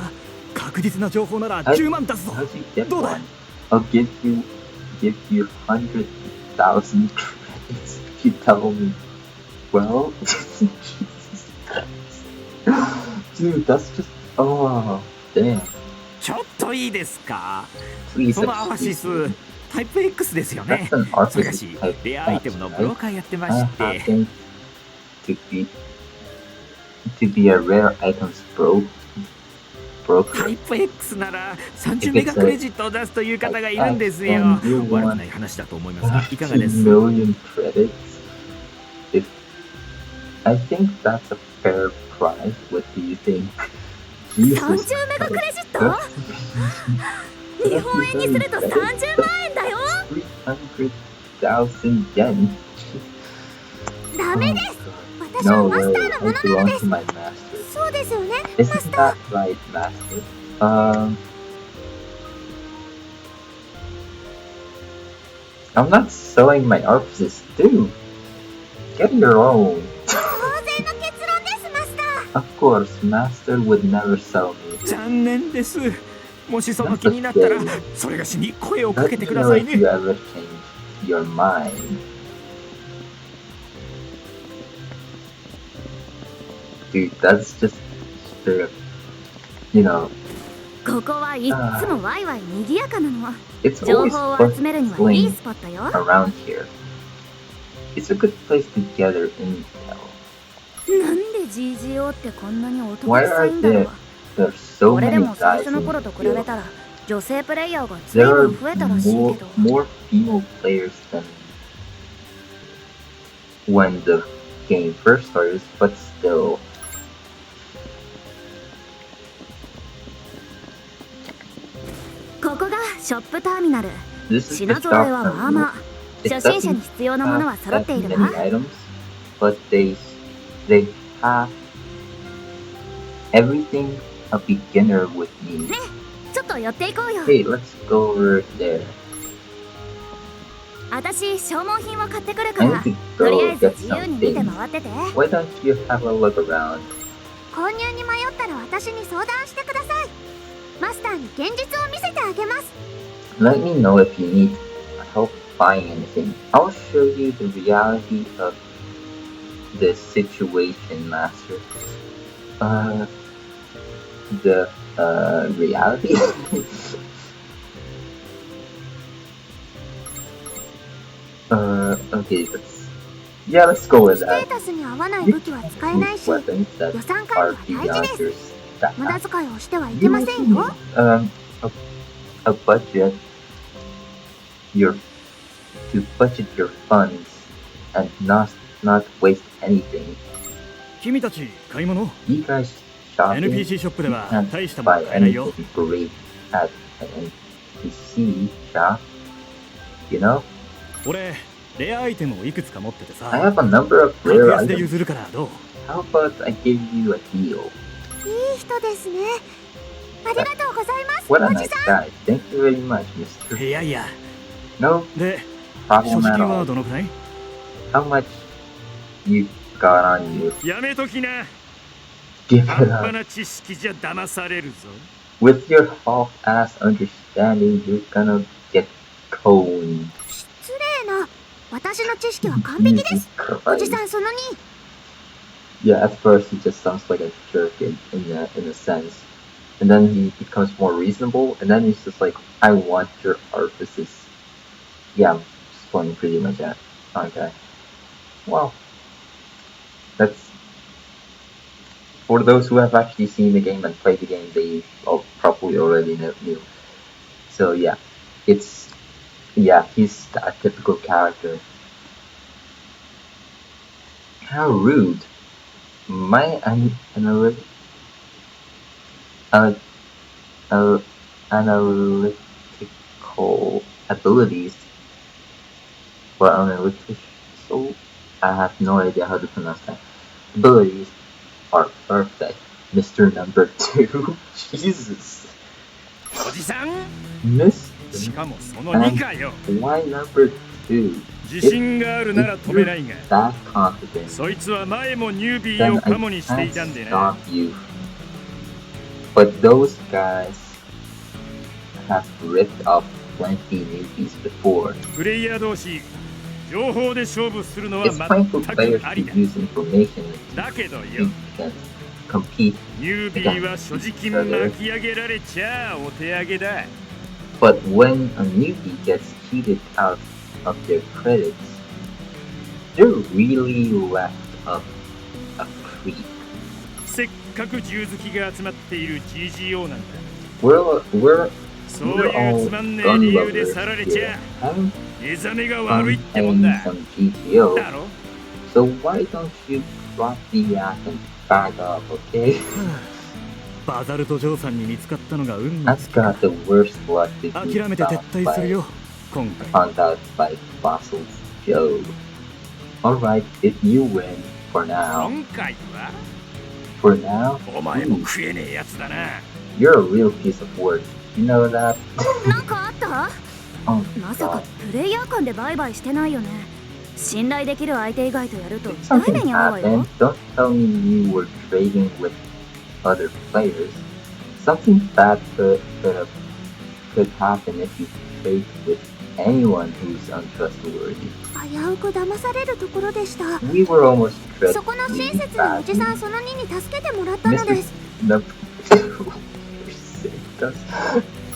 確実な情報なら10万出すぞ。 How'd you get どうだ？ one? I'll give you 100,000 credits if you tell me. Well, Jesus Christ. Dude, that's just oh damn. ちょっといいですか？ Please そのアファシ excuse ス me. タイプ X ですよ That's ね。 an それが artist し type レアアイテムのブローカーやってま I して。 happen to be a rare items broker. タイプ X なら30メガクレジットを出すという方がいるんですよ。悪くない話だと思いますが、いかがです？ million credits. If I think that's a fair price. What do you think? 30メガクレジット？ 日本円にすると30万円だよ。 300,000 yen. ダメです。私は No マス way. ターのも I のなの belong で to す。 my master. そうですよね、マ Isn't スター。 that right, master? I'm not selling my artists, dude. Get your own. 当然の結論です、マスター。 Of course, master would never sell me. 残念です。もしその気になったら、それがしに声をか Let けて me くだ know さい if you ね。 ever change your mind. Dude, that's just straight up, you know, ここはいっつもワイワイ賑やかなの。 it's 情 always 報を fun 集めるにはいい playing スポットよ。 around here. It's a good place to gather intel. なんで GGO ってこんなに男 Why 臭い are んだろ there う。 there's so これで many も最 guys 初 in の the 頃と比べ field? たら女性プレイヤーが随 There 分 are 増えたらしいけ more, ど。 more female players than when the game first started, but still. ショップターミナル。 This is 品 the 揃え shop はまあま terminal. あ。 It 初心者 doesn't に必要なものは have 揃っ that ている many わ。 items, but they have everything a beginner would need. ね、ちょっと寄っていこうよ。 Hey, let's go over there. 私、消耗品を買ってくるか I ら、 need to とりあ go えず get 自由 some に見て things. 回ってて。 Why don't you have a look around? 購入に迷ったら私に相談してください。マスターに現実を見せてあげます。 Let me know if you need help buying anything. I'll show you the reality of the situation, Master. The reality? Okay, let's go with ステ that. ータスに合わない You 武器は使えない choose し、 weapons that 予算管 are 理は大事 beyond で your す。 staff. 無駄遣いをしてはいけ You ま might せんよ。 need a budget your to budget your funds and not waste anything. 君たち買い物 You guys shopping? NPC ショップで You は can't 大したも buy の買えないよ。 anything great at an NPC shop. You know? 俺レアアイテムをいくつか持ってて I さ、 have a number of 格 rare 安で items. 譲るからどう？ How about I give you a deal? いい人ですね。ありがとうございます。 What お a じ nice さん。 guy. Thank you very much, mister. いやいや。 No で、 problem 所持 at 金は all. どのくらい？ How much you got on you? やめときな。 Give 半 it 端 up. な知識じゃ騙されるぞ。 With your half-ass understanding, you're gonna get coned. 失礼な。私の知識は完璧です。おじ Christ. さんその2。 Yeah, at first he just sounds like a jerk in a sense. And then he becomes more reasonable, and then he's just like, I want your orifices. Yeah, I'm just going pretty much at. Okay. Well, that's... For those who have actually seen the game and played the game, they probably already knew. So yeah, it's... Yeah, he's a typical character. How rude. My analytical abilities or analytical, I have no idea how to pronounce that. Abilities are perfect, Mr. Number 2. Jesus. おじさん？ Mr. しかもその2かよ。 Why number 2? 自信があるなら止めないが。 That confident. そいつは前もニュービ Then ー I をカモにしてい can't たんでな。 stop you. But those guys have ripped off plenty newbies before. プレイヤー同士、情報で勝負するのは It's fine for 全 players くあ to りだ。 use information だけどよ、 to compete, ニュービーは所持金巻き上げられちゃお手上げだ。 but when a newbie gets cheated out of their credits, they're really left up a creek. せっかく銃好きが集まっている GGO なんだ。 We're そうい all うつまんねえ gun 理由で lovers 去られ here. ちゃ Having 目覚めが悪い fun ってもん playing だ。 some GTO. だろ？ So why don't you drop the act and back up, okay? バザルト・ジョーさんに見つかったのが運の I've got the worst luck to 諦 be めて撤 found 退する by, よ。今回。 found out by Fossil's Joe. Alright, if you win, for now. 今回は For now, お前も食えねえやつだな。 you're a real piece of work. You know that? なんかあった？ Oh まさか god. プレイヤー間で売買してないよね。信頼できる相手以外とやると Did 大 something 目に遭うわ happen? よ。 Don't tell me you were trading with other players. Something bad could happen if you trade with anyone who's untrustworthy. 危うく騙されるところでした。 We were almost そこの親切なおじさんその2に助けてもらったの Mr. です。 Number 2 saved us.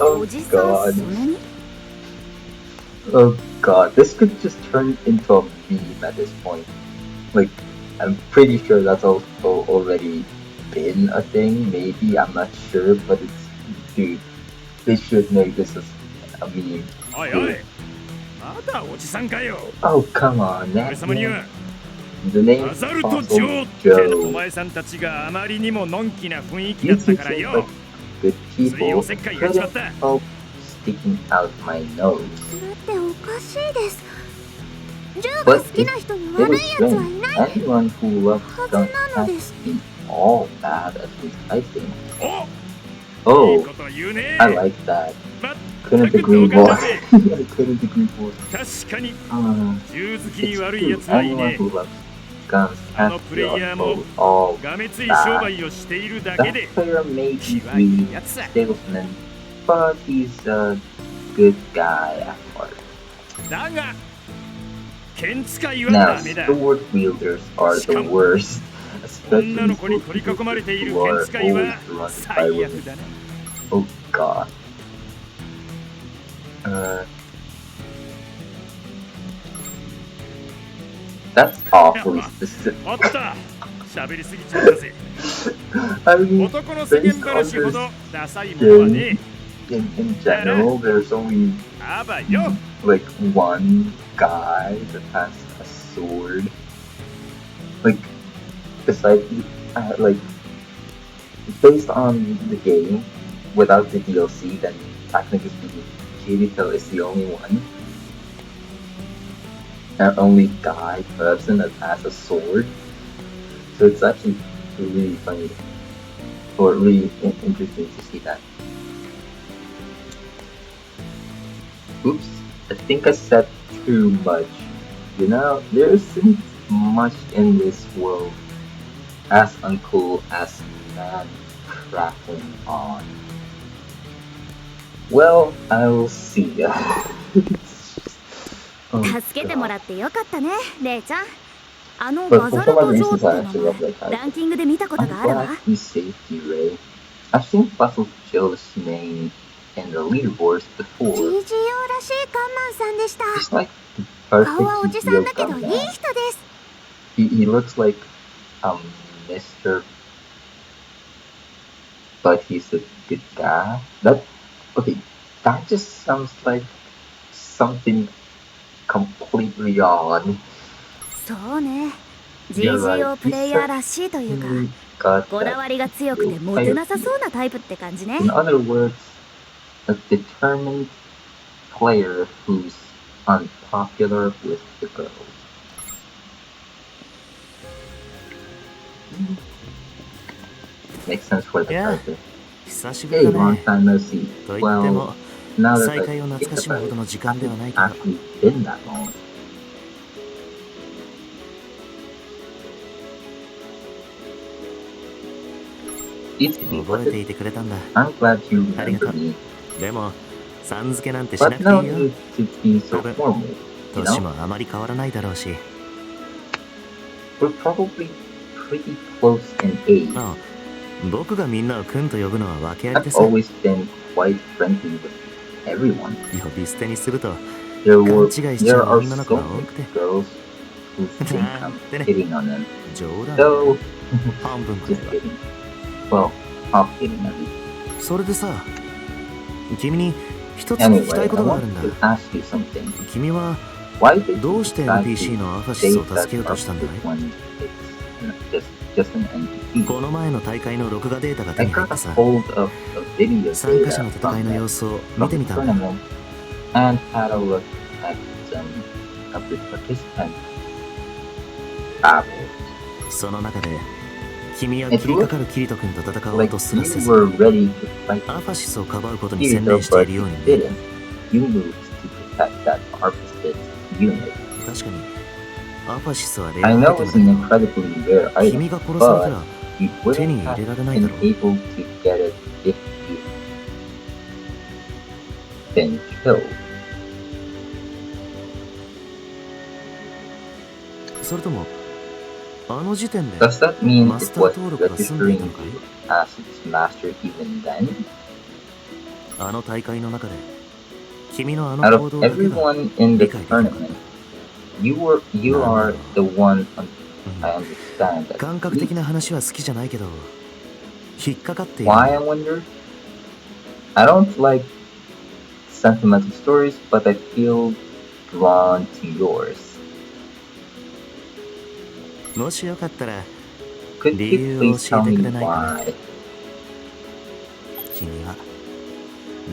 お Oh じさんそ god. の2？ Oh god. This could just turn into a meme at this point. Like, I'm pretty sure that's also already been a thing. Maybe, I'm not sure, but it's... Dude, they should make this a meme. おいおい、まだおじさんかよ。 Oh, come on, 俺 that 様には The name バザルト・ジ Fossil ョーってお Joe. 前さんたちがあまりにものんきな雰囲気だ You った two から seem よ like。good 水 people. 曜石灰がしまった。 Couldn't help sticking out my nose. だっておかしいです。銃が But 好きな人に it 悪 was いやつはい strange. ない Anyone who loves はず guns なの can't です。 be all bad at least I think. おいい Oh, こと言うね I like that. まっ Couldn't たく agree 同感 more. だぜ I couldn't agree more. 確かに 銃好き It's に悪い true. やつはい Anyone ね who loves guns あの can't プ be レイヤーも all がめつい商売をしているだけ That で player may 気 be はいい the やつさ salesman, but he's a good guy at heart. だが剣使いはダ Now, メだ sword wielders are the worst, 女 especially の子に for 取り people 囲まれている who 剣 are 使いは always surrounded by 最悪 women. だな Oh god. That's awfully specific. おっと喋りすぎちゃったぜ I mean, 男の世間 based on 話ほ this どダサいものはね in general, there's only あばよ like one guy that has a sword. Like, besides, like, based on the game, without the DLC, then technically speaking, Kirito is the only one. And only guy person that has a sword. So it's actually really funny, or really interesting to see that. Oops, I think I said too much. You know, there isn't much in this world as uncool as man cracking on. Well, I'll see ya. Oh, 助けてもらってよかったね、レイちゃん。あの But バ for ザル some ド odd ジョー reasons, って I 名 actually love 前 that ラン character. キングで見たこと I'm があるわ。 glad you saved you, Ray. I've seen Fossil Jill's name in the leaderboards ジ before. ジオらしいカンマンさんでした。 He's like the 顔はお perfect じさん GTO だけどいい gunman. 人です。 He looks like Mr. But he's a good guy. Okay, that just sounds like something completely odd. そうね。ジ You're ジ right. オプレイヤーらしいというか、 He got こだわりが強くて that モテなさそうなタイプって感じね。 In other words, a determined player who's unpopular with the girls. Makes sense for the Yeah. character. 久しぶり Hey, だ long ね time no see. と言っても Well, now that 再 I 会を think 懐かしむ about ほ it, どの時間ではない it's けど actually been that long. It's me, 覚 what えて the- いてくれたんだ I'm glad you ありがと remember う me. でもさん付けなんてしな But くて no いいよ need to be so But- formal, you 年 know? もあまり変わらないだろうし We're probably pretty close in age. ああ僕がみんなをくんと呼ぶのは訳あり I've でさ always been quite friendly with everyone. 呼び捨てにすると There 勘 were 違いしちゃ there う are 女の子 so が多 many くて girls who think I'm Nah, hitting on them. 冗談だ Though 半分くらい just は kidding. Well, half kidding at least. それでさ君に一つ聞きた Anyway, いこ I とがある want んだ to ask you something. 君は Why did ど you うして decide NPC to のアファシス say を that 助けようとしたんだい this one is just an NPC? この前の大会の録画データが手 I に入っ got て a さ hold of a video 参加者 data の戦い from の that 様子を from 見て the みたんだ tournament and had a look at some of the participants' battles. その中で君は切りかかるキリト君と戦おう Like とす you らせず were ready to fight アファシスをかばうことに専 Kirito, 念してい but るよう you に見える didn't. You moved to protect that harvested unit. 確かにアファシスはレア I アイ know テ it's ム an だけど incredibly rare 君 item, が殺された but ら you 手に wouldn't 入れ have られないだ been ろう able to get it if you been killed. それともあの時点で Does that mean it Master was 登録が済んでい registering たのかい you as its master even then? あの大会の中で君のあの Out 行 of 動だけが everyone in the 理解できなかっ tournament, you are the one I understand た that 感覚的 least. な話は好きじゃないけど引っかかっている Why, I wonder? I don't like sentimental stories, but I feel drawn to yours. もしよかったら Could 理 you 由を please 教え tell て me くれないかな why? 君は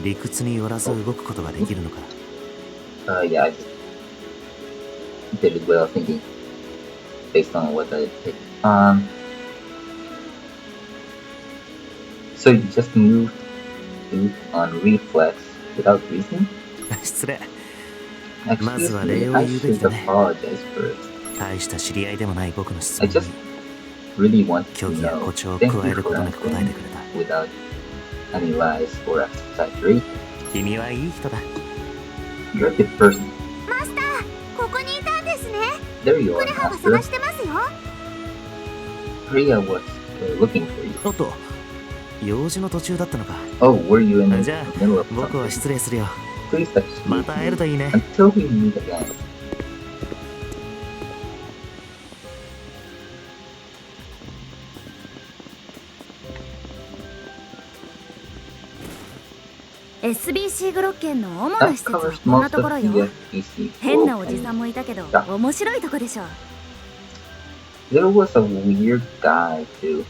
理屈によらず動くことができるのか。Yeah, I just did it without thinking, based on what I did. So you just moved on reflex without reason? 失礼。 Excuse me, I should apologize first. 大した知り合いでもない僕の質 I 問 just に really want to 虚偽や know. 誇張を Thank 加 you えるこ for となく答え answering てくれた。 without any lies or exaggeration. 君はいい人だ。 You're a good person. マスター、ここにいたんですね。 There you ク are, レハが Master. 探してますよ。 Priya was looking for you. おっと、用事の途中だったのか。 Oh, were you in the じゃあ middle of 僕は something? 失礼するよ。 Please excuse また会えると me いいね。 until we meet again. SBC グロッケンの主な That 施設は covers こんな most とこ of ろ the よ。 SBC. 変なおじさんもいたけど、面白いとこでしょ。 There was a weird guy too,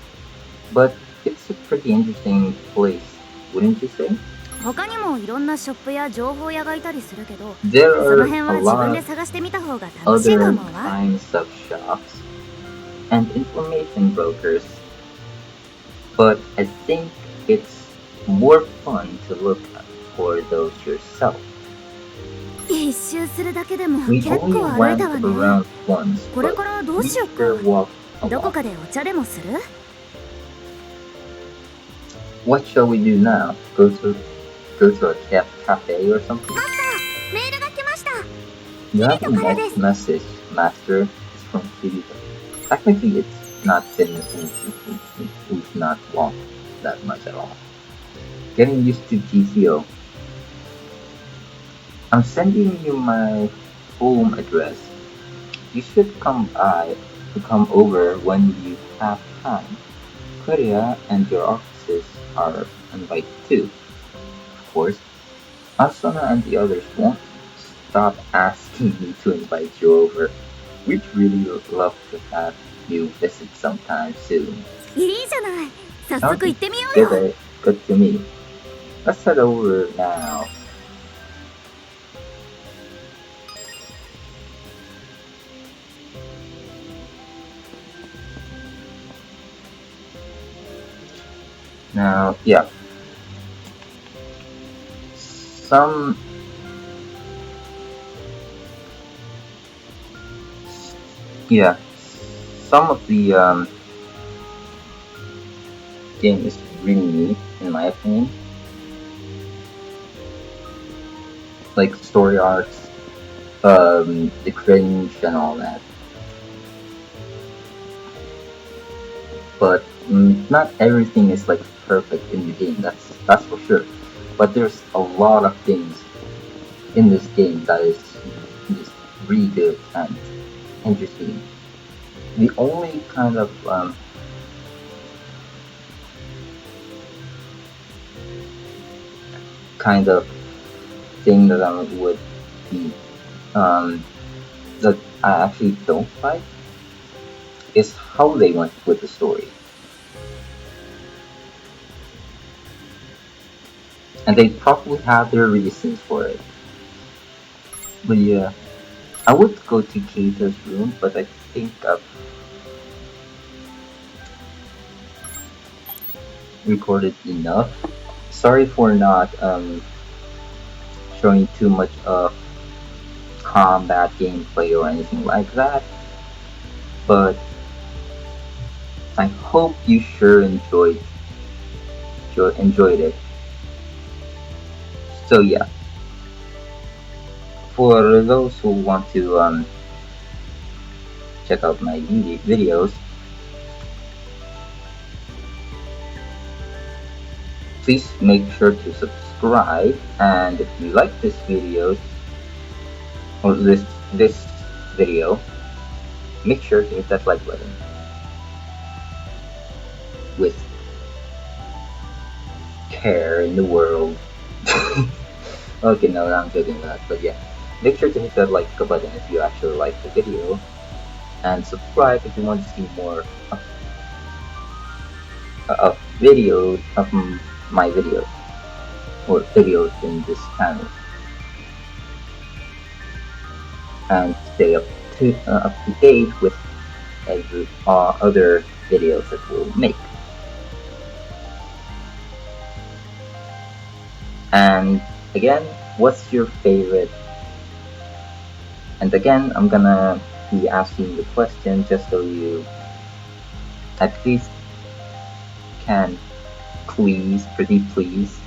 but it's a pretty interesting place, wouldn't you say? 他にもいろんなショップや情報屋がいたりするけど、 There その are 辺 a は自分 lot で of 探してみた方が楽しいと other 思うわ。 kinds of shops and information brokers, but I think it's more fun to look for those yourself. 一周するだけでも We 結 only 構歩い went たわね。 around once, これ but からどう we しよっ sure か。 walked a どこ lot. かでお茶でもする？ What shall we do now? Go to a cafe or something? メールが来ました。 You have a キリトからで nice す。 message, Master. It's from Kirito. Technically, it's not been we've not walked that much at all. Getting used to GTO. I'm sending you my home address. You should come over when you have time. Korea and your offices are invited too. Of course, Asuna and the others won't stop asking me to invite you over. We'd really love to have you visit sometime soon. いいじゃない。早速行ってみよう Good, よ。 good to me. Let's head over now. Now, yeah. Some of the game is really neat in my opinion. Like story arcs, the cringe and all that. But not everything is like perfect in the game. That's for sure. But there's a lot of things in this game that is just really good and interesting. The only kind of thing that I would be that I actually don't like is how they went with the story. And they probably have their reasons for it. But yeah, I would go to Keita's room, but I think I've recorded enough. Sorry for not showing too much of combat gameplay or anything like that, but I hope you sure enjoyed it. So yeah, for those who want to check out my videos, please make sure to subscribe, and if you like this video or this video, make sure to hit that like button with care in the world. Okay, no, I'm joking about that, but yeah, make sure to hit that like button if you actually like the video, and subscribe if you want to see more of videos of my videos. or videos in this channel, and stay up to date with every other videos that we'll make. And again, what's your favorite? And again, I'm gonna be asking the question just so you at least can pretty please,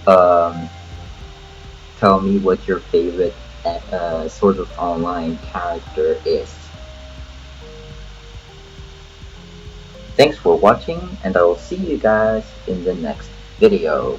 um, tell me what your favorite sort of online character is. Thanks for watching, and I will see you guys in the next video.